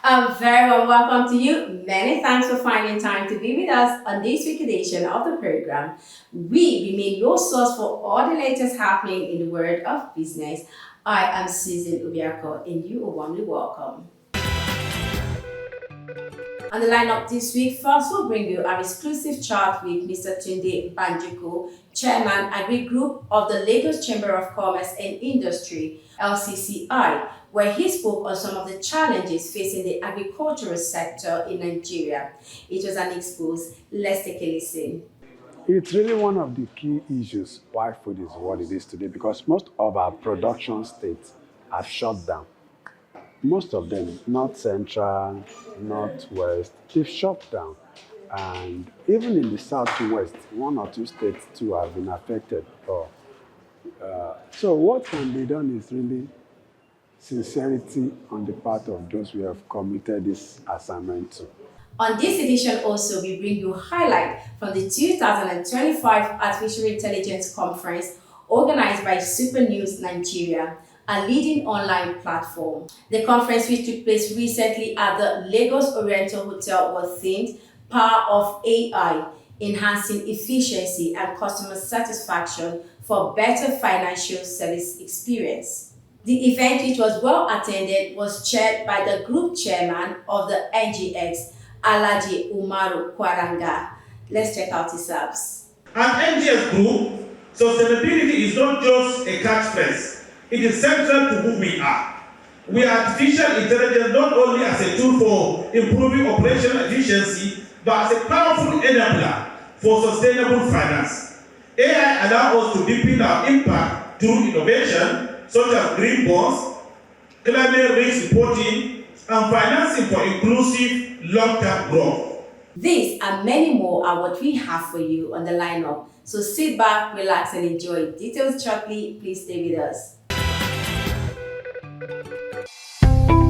A very warm welcome to you. Many thanks for finding time to be with us on this week's edition of the program. We remain your source for all the latest happening in the world of business. I am Susan Ubiako and you are warmly welcome. On the lineup this week, first we'll bring you our exclusive chat with Mr. Tunde Banjiko, Chairman Agri Group of the Lagos Chamber of Commerce and Industry, LCCI, where he spoke on some of the challenges facing the agricultural sector in Nigeria. It was an expose. Let's take a listen. It's really one of the key issues why food is what it is today because most of our production states are shut down. Most of them, North Central, Northwest, they've shut down. And even in the Southwest, one or two states too have been affected. So what can be done is really sincerity on the part of those who have committed this assignment to. On this edition also, we bring you highlight from the 2025 Artificial Intelligence Conference organized by Super News Nigeria, a leading online platform. The conference, which took place recently at the Lagos Oriental Hotel, was themed Power of AI, Enhancing Efficiency and Customer Satisfaction for Better Financial Service Experience. The event, which was well attended, was chaired by the group chairman of the NGX, Alaji Umaru Kwaranga. Let's check out his apps. At NGX Group, sustainability is not just a catchphrase. It is central to who we are. We are artificial intelligence not only as a tool for improving operational efficiency, but as a powerful enabler for sustainable finance. AI allows us to deepen our impact through innovation, such as green bonds, climate risk reporting, and financing for inclusive long-term growth. These and many more are what we have for you on the lineup. So sit back, relax, and enjoy. Details shortly. Please stay with us.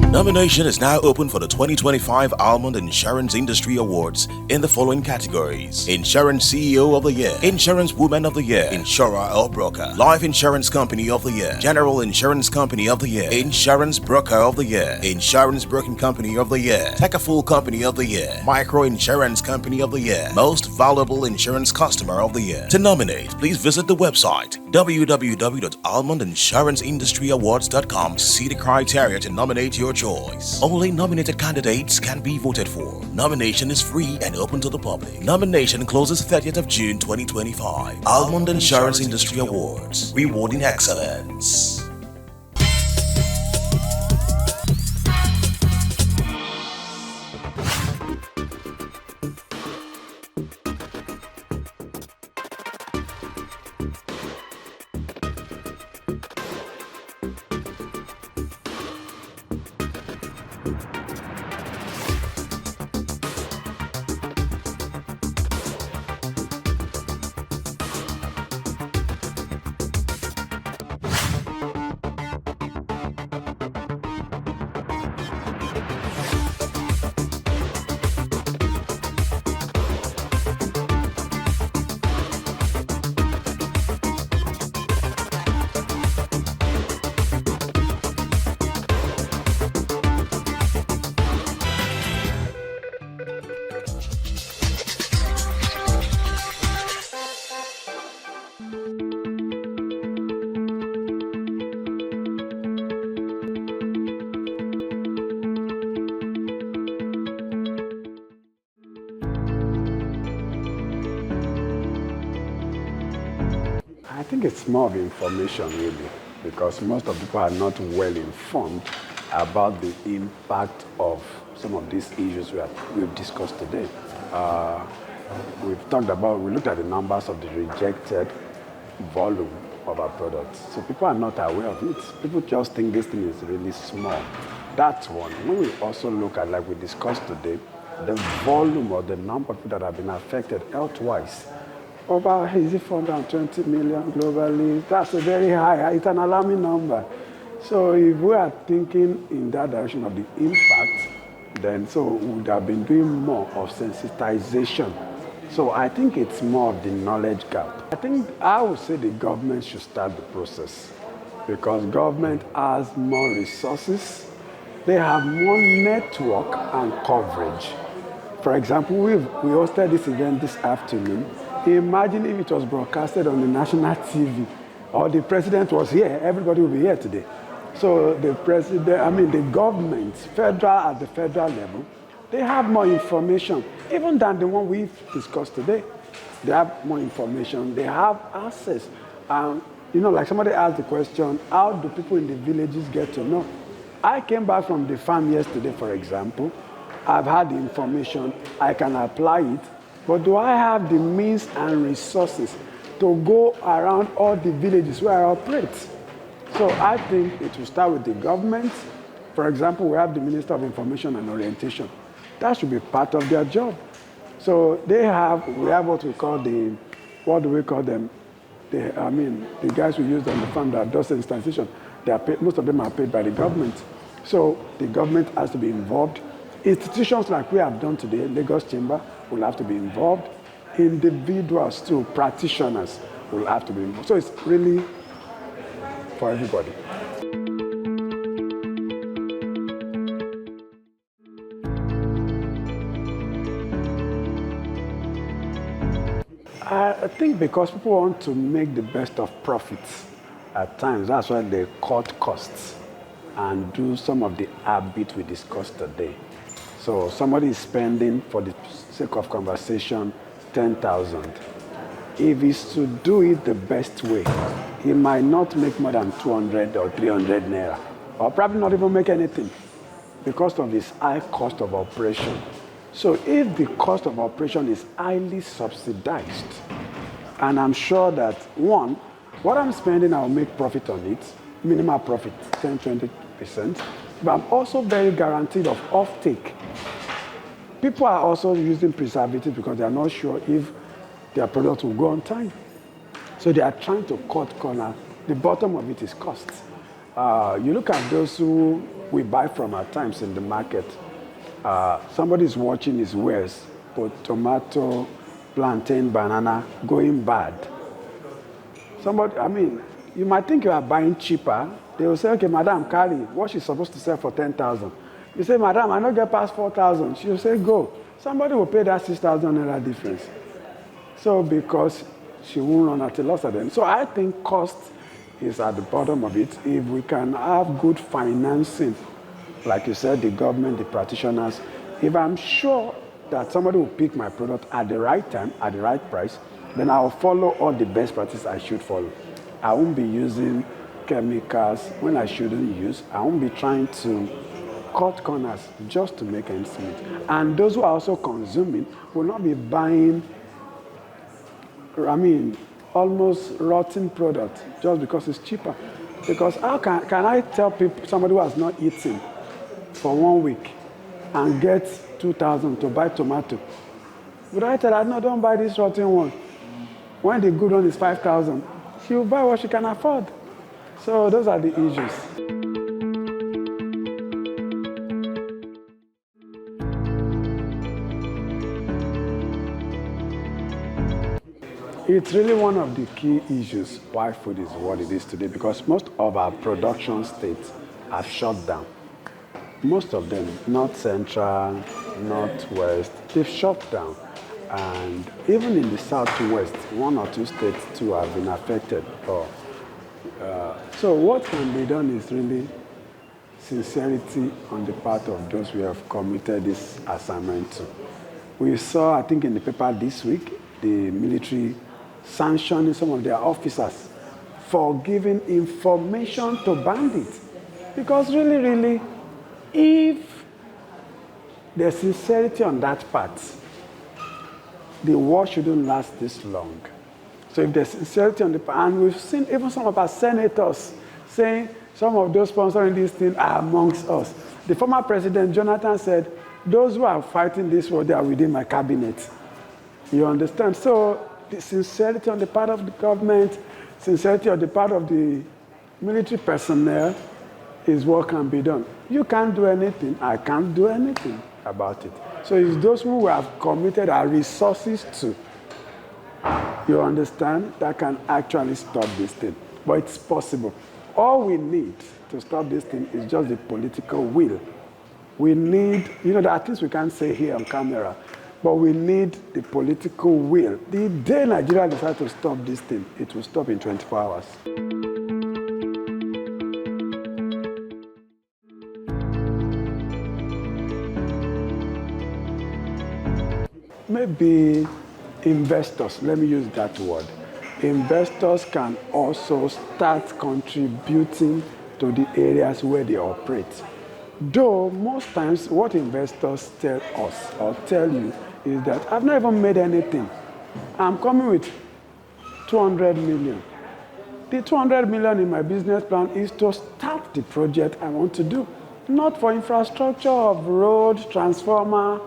Nomination is now open for the 2025 Almond Insurance Industry Awards in the following categories: Insurance CEO of the Year, Insurance Woman of the Year, Insurer or Broker, Life Insurance Company of the Year, General Insurance Company of the Year, Insurance Broker of the Year, Insurance Broking Company of the Year, Techaful Company of the Year, Micro Insurance Company of the Year, Most Valuable Insurance Customer of the Year. To nominate, please visit the website www.almondinsuranceindustry.awards.com to see the criteria to nominate your choice. Only nominated candidates can be voted for. Nomination is free and open to the public. Nomination closes 30th of June 2025. Almond Insurance Industry Awards, rewarding excellence. I think it's more of information really, because most of people are not well informed about the impact of some of these issues we've discussed today. We looked at the numbers of the rejected volume of our products. So people are not aware of it. People just think this thing is really small. That's one. When we also look at, like we discussed today, the volume or the number of people that have been affected health-wise, over, is it 420 million globally? That's a very high, it's an alarming number. So if we are thinking in that direction of the impact, then so we would have been doing more of sensitization. So I think it's more of the knowledge gap. I would say the government should start the process because government has more resources, They have more network and coverage. For example, we hosted this event this afternoon. Imagine if it was broadcasted on the national TV, or the president was here, everybody would be here today. So the government, at the federal level, they have more information, even than the one we've discussed today. They have more information, they have access. Like somebody asked the question, how do people in the villages get to know? I came back from the farm yesterday, for example. I've had the information, I can apply it, but do I have the means and resources to go around all the villages where I operate? So I think it will start with the government. For example, we have the Minister of Information and Orientation. That should be part of their job. So we have what we call what do we call them? The guys we use on the farm that does the installation, most of them are paid by the government. So the government has to be involved. Institutions like we have done today, Lagos Chamber, will have to be involved. Individuals too, practitioners will have to be involved. So it's really for everybody. I think because people want to make the best of profits at times, that's why they cut costs and do some of the habits we discussed today. So somebody is spending, for the sake of conversation, 10,000. If he's to do it the best way, he might not make more than 200 or 300 naira, or probably not even make anything because of his high cost of operation. So if the cost of operation is highly subsidized, and I'm sure that, one, what I'm spending, I'll make profit on it, minimal profit, 10-20%, but I'm also very guaranteed of offtake. People are also using preservatives because they are not sure if their product will go on time. So they are trying to cut corner. The bottom of it is cost. You look at those who we buy from at times in the market. Somebody is watching his wares, put tomato, plantain, banana going bad. You might think you are buying cheaper. They will say, okay, madam, carry what she's supposed to sell for 10,000. You say, madam, I don't get past 4,000. She will say, go. Somebody will pay that 6,000 naira difference. So because she won't run at a loss at them. So I think cost is at the bottom of it. If we can have good financing, like you said, the government, the practitioners, if I'm sure that somebody will pick my product at the right time, at the right price, then I'll follow all the best practices I should follow. I won't be using chemicals when I shouldn't use. I won't be trying to cut corners just to make ends meet. And those who are also consuming will not be buying, almost rotten product just because it's cheaper. Because how can I tell somebody who has not eaten for 1 week and get 2,000 to buy tomato? Would I tell her, no, don't buy this rotten one? When the good one is 5,000, she will buy what she can afford. So those are the issues. It's really one of the key issues why food is what it is today, because most of our production states have shut down. Most of them, North Central, Northwest, they've shut down. And even in the Southwest, 1 or 2 states too have been affected. So what can be done is really sincerity on the part of those who have committed this assignment to. We saw, I think in the paper this week, the military sanctioning some of their officers for giving information to bandits. Because really, if there's sincerity on that part, the war shouldn't last this long. So if there's sincerity on the part, and we've seen even some of our senators saying some of those sponsoring this thing are amongst us. The former president, Jonathan, said, those who are fighting this war, they are within my cabinet. You understand? So the sincerity on the part of the government, sincerity on the part of the military personnel is what can be done. You can't do anything. I can't do anything about it. So it's those who have committed our resources to, you understand, that can actually stop this thing. But it's possible. All we need to stop this thing is just the political will We need, there are things we can't say here on camera, but we need the political will. The day Nigeria decides to stop this thing, it will stop in 24 hours. Maybe investors, let me use that word. Investors can also start contributing to the areas where they operate. Though most times what investors tell us or tell you is that I've not even made anything. I'm coming with 200 million. The 200 million in my business plan is to start the project I want to do, not for infrastructure of road, transformer,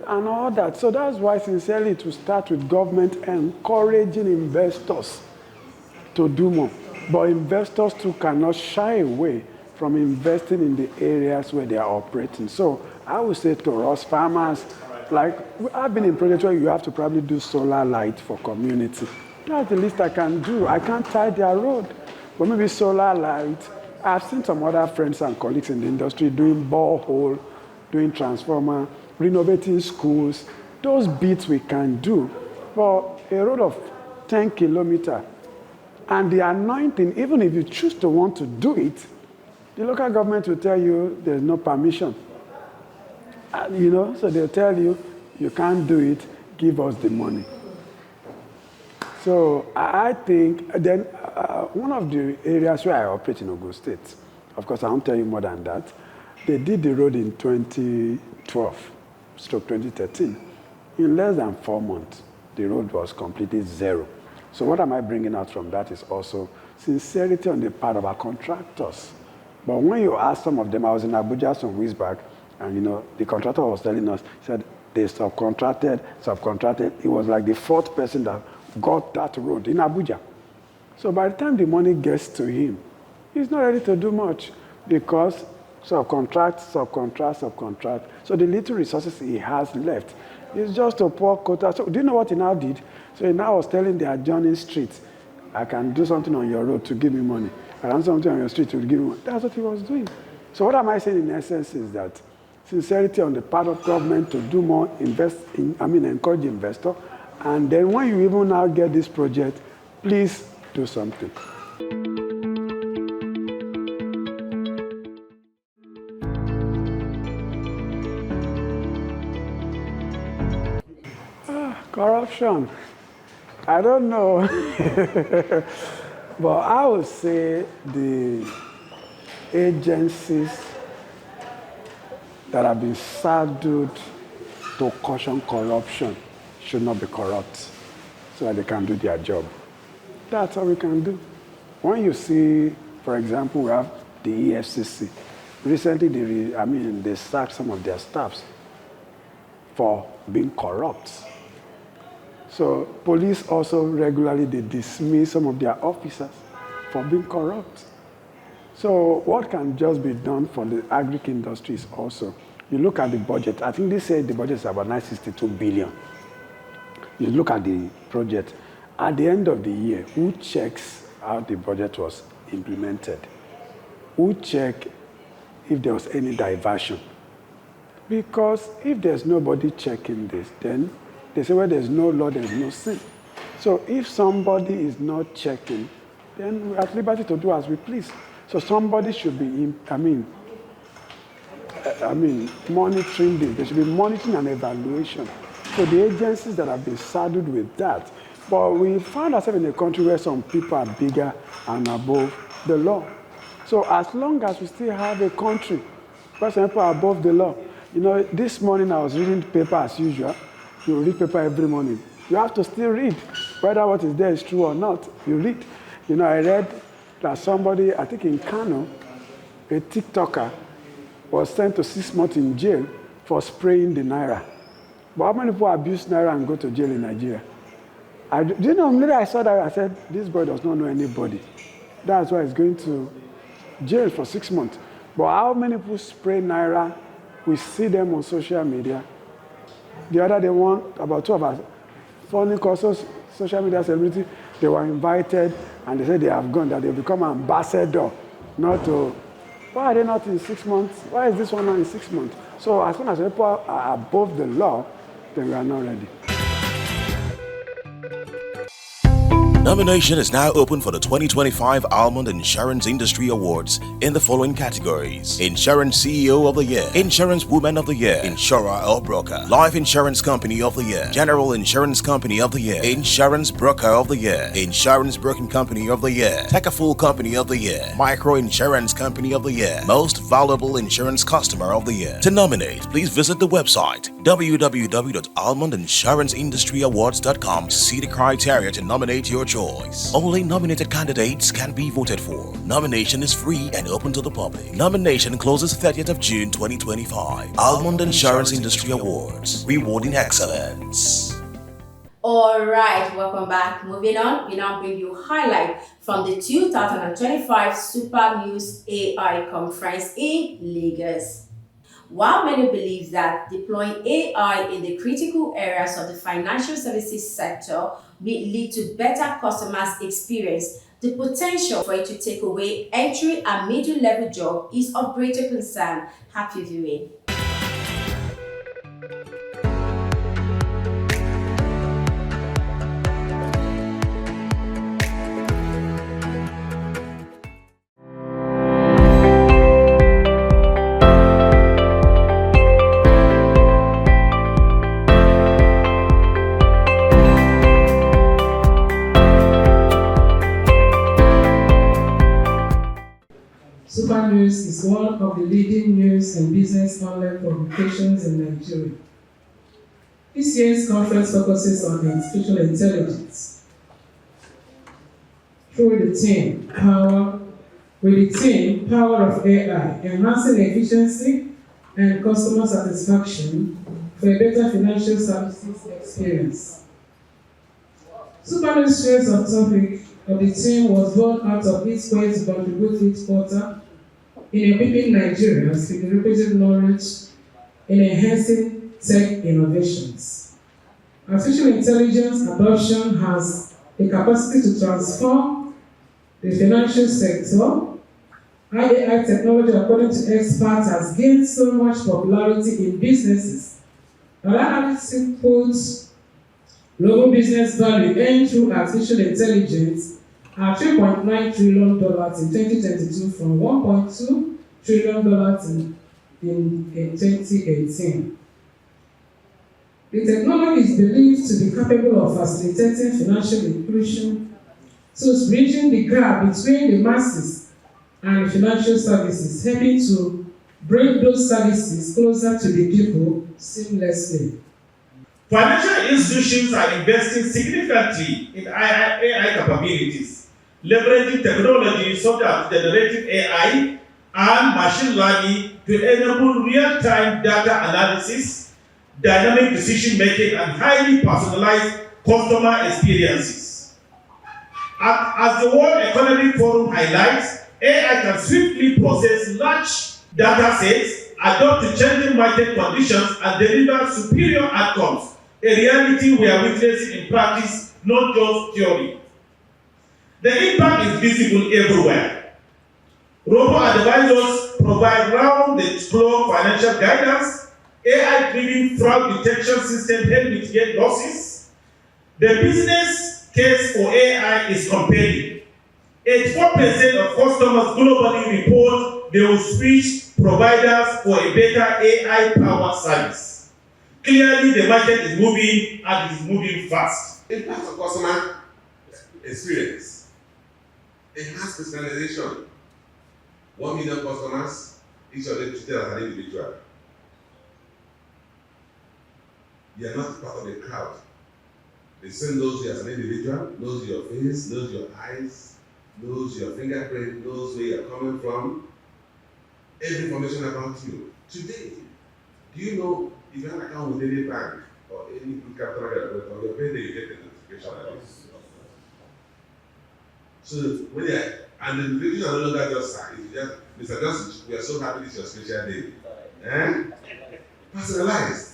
and all that. So that's why sincerely to start with government encouraging investors to do more. But investors too cannot shy away from investing in the areas where they are operating. So I would say to us farmers, like I've been in projects where you have to probably do solar light for community. That's the least I can do. I can't tie their road. But maybe solar light. I've seen some other friends and colleagues in the industry doing borehole, doing transformer, renovating schools. Those bits we can do. But a road of 10 kilometers, and the anointing, even if you choose to want to do it, the local government will tell you there's no permission. So they'll tell you, you can't do it, give us the money. So I think then one of the areas where I operate in Ogun State, of course I won't tell you more than that, they did the road in 2012/2013. In less than 4 months, the road was completely zero. So what am I bringing out from that is also sincerity on the part of our contractors. But when you ask some of them, I was in Abuja some weeks back, and the contractor was telling us, he said they subcontracted. It was like the fourth person that got that road in Abuja. So by the time the money gets to him, he's not ready to do much because subcontract. So the little resources he has left is just to pour quota. So do you know what he now did? So he now was telling the adjoining streets, I can do something on your road to give me money. I can do something on your street to give me money. That's what he was doing. So what am I saying in essence is that sincerity on the part of government to do more, encourage investor. And then when you even now get this project, please do something. Corruption. I don't know. But I would say the agencies that have been saddled to caution corruption should not be corrupt so that they can do their job. That's all we can do. When you see, for example, we have the EFCC. Recently, they sacked some of their staffs for being corrupt. So police also regularly, they dismiss some of their officers for being corrupt. So what can just be done for the agric industry is also, you look at the budget. I think they said the budget is about 962 billion. You look at the project. At the end of the year, who checks how the budget was implemented? Who check if there was any diversion? Because if there's nobody checking this, then they say where there's no law, there's no sin. So if somebody is not checking, then we're at liberty to do as we please. So somebody should be, monitoring this. There should be monitoring and evaluation. So the agencies that have been saddled with that. But we find ourselves in a country where some people are bigger and above the law. So as long as we still have a country where some people are above the law, this morning I was reading the paper as usual. You read paper every morning. You have to still read. Whether what is there is true or not, you read. I read that somebody, I think in Kano, a TikToker, was sent to 6 months in jail for spraying the Naira. But how many people abuse Naira and go to jail in Nigeria? Immediately I saw that, I said, this boy does not know anybody. That's why he's going to jail for 6 months. But how many people spray Naira? We see them on social media. The other day, about 2 of us, funny causes, social media celebrity, they were invited and they said they have gone, that they'll become ambassador, not to Why are they not in 6 months? Why is this one not in 6 months? So as soon as people are above the law, then we are not ready. Nomination is now open for the 2025 Almond Insurance Industry Awards in the following categories: Insurance CEO of the Year, Insurance Woman of the Year, Insurer or Broker, Life Insurance Company of the Year, General Insurance Company of the Year, Insurance Broker of the Year, Insurance Broking Company of the Year, Techaful Company of the Year, Micro Insurance Company of the Year, Most Valuable Insurance Customer of the Year. To nominate, please visit the website www.almondinsuranceindustry.awards.com to see the criteria to nominate your choice. Only nominated candidates can be voted for. Nomination is free and open to the public. Nomination closes 30th of June 2025. Almond Insurance Industry Awards, rewarding excellence. Alright, welcome back. Moving on, we now bring you highlight from the 2025 Super News AI Conference in Lagos. While many believe that deploying AI in the critical areas of the financial services sector will lead to better customers' experience, the potential for it to take away entry and middle-level jobs is of greater concern. Happy viewing. Super News is one of the leading news and business online publications in Nigeria. This year's conference focuses on artificial intelligence through the theme Power of AI, enhancing efficiency and customer satisfaction for a better financial services experience. Super News shares of topic of the team was born out of its quest to contribute each quarter in equipping Nigerians with the requisite knowledge in enhancing tech innovations. Artificial intelligence adoption has the capacity to transform the financial sector. AI technology, according to experts, has gained so much popularity in businesses that analysis puts global business value earned through artificial intelligence at $3.9 trillion in 2022 from $1.2 trillion in 2018. The technology is believed to be capable of facilitating financial inclusion, so it's bridging the gap between the masses and financial services, helping to bring those services closer to the people seamlessly. Financial institutions are investing significantly in AI capabilities, leveraging technology such as generative AI and machine learning to enable real-time data analysis, dynamic decision-making, and highly personalized customer experiences. As the World Economic Forum highlights, AI can swiftly process large data sets, adapt to changing market conditions, and deliver superior outcomes, a reality we are witnessing in practice, not just theory. The impact is visible everywhere. Robo-advisors provide round-the-clock financial guidance. AI-driven fraud detection system help mitigate losses. The business case for AI is compelling. 84% of customers globally report they will switch providers for a better AI-powered service. Clearly, the market is moving and is moving fast. Impact of customer experience. Enhanced personalization. 1 million customers, each of them treated as an individual. You are not part of the crowd. The same knows you as an individual, knows your face, knows your eyes, knows your fingerprint, knows where you are coming from, every information about you. Today, do you know if you have an account with any bank or any good capital on your payday, you get a notification like this. So when you are, and the notification are no longer just Mr. Johnson, we are so happy this is your special day. Personalized.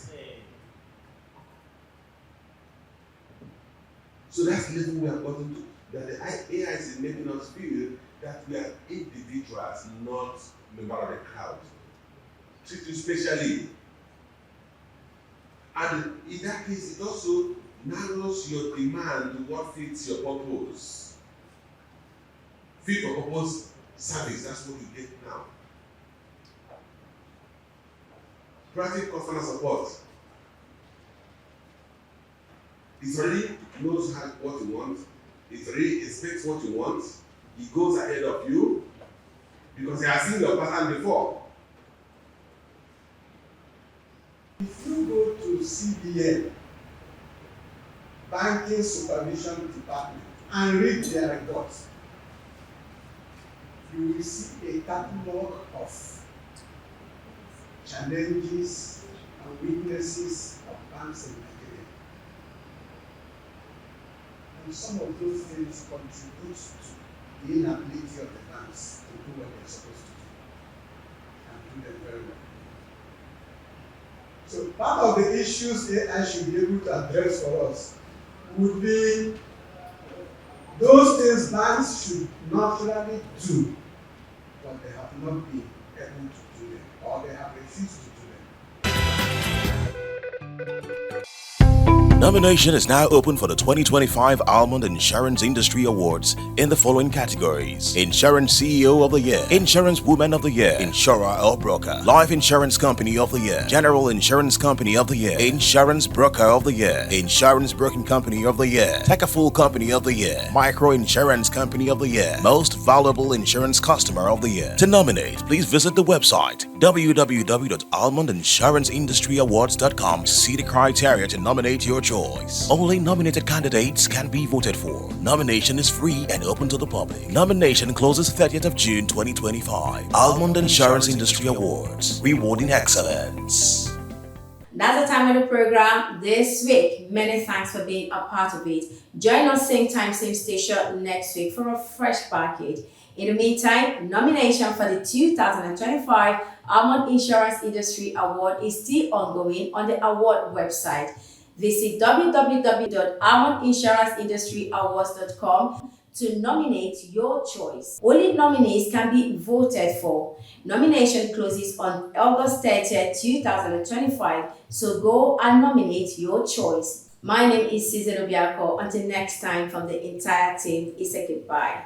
So that's the level we are gotten to. That the AI is making us feel that we are individuals, not member of the crowd. Treat you specially. And in that case, it also narrows your demand to what fits your purpose. Fit for purpose service, that's what you get now. Proactive customer support. It already knows what you want. It already expects what you want. It goes ahead of you because they have seen your pattern before. If you go to CBN, Banking Supervision Department, and read their reports, you will see a catalog of challenges and weaknesses of banks in Nigeria. And some of those things contribute to the inability of the banks to do what they're supposed to do and do them very well. So part of the issues AI should be able to address for us would be those things banks should naturally do, but they have not been able to do them, or they have refused to do them. Nomination is now open for the 2025 Almond Insurance Industry Awards in the following categories: Insurance CEO of the Year, Insurance Woman of the Year, Insurer or Broker, Life Insurance Company of the Year, General Insurance Company of the Year, Insurance Broker of the Year, Insurance Broking Company of the Year, Tech-a-Fool Company of the Year, Micro Insurance Company of the Year, Most Valuable Insurance Customer of the Year. To nominate, please visit the website www.almondinsuranceindustry.awards.com to see the criteria to nominate your choice. Only nominated candidates can be voted for. Nomination is free and open to the public. Nomination closes 30th of June 2025. Almond Insurance Industry Awards, rewarding excellence. That's the time of the program this week. Many thanks for being a part of it. Join us same time, same station next week for a fresh package. In the meantime, nomination for the 2025 Almond Insurance Industry Award is still ongoing on the award website. Visit www.almondinsuranceindustry.awards.com to nominate your choice. Only nominees can be voted for. Nomination closes on August 30th, 2025, so go and nominate your choice. My name is Susan Obiako. Until next time, from the entire team, it's a goodbye.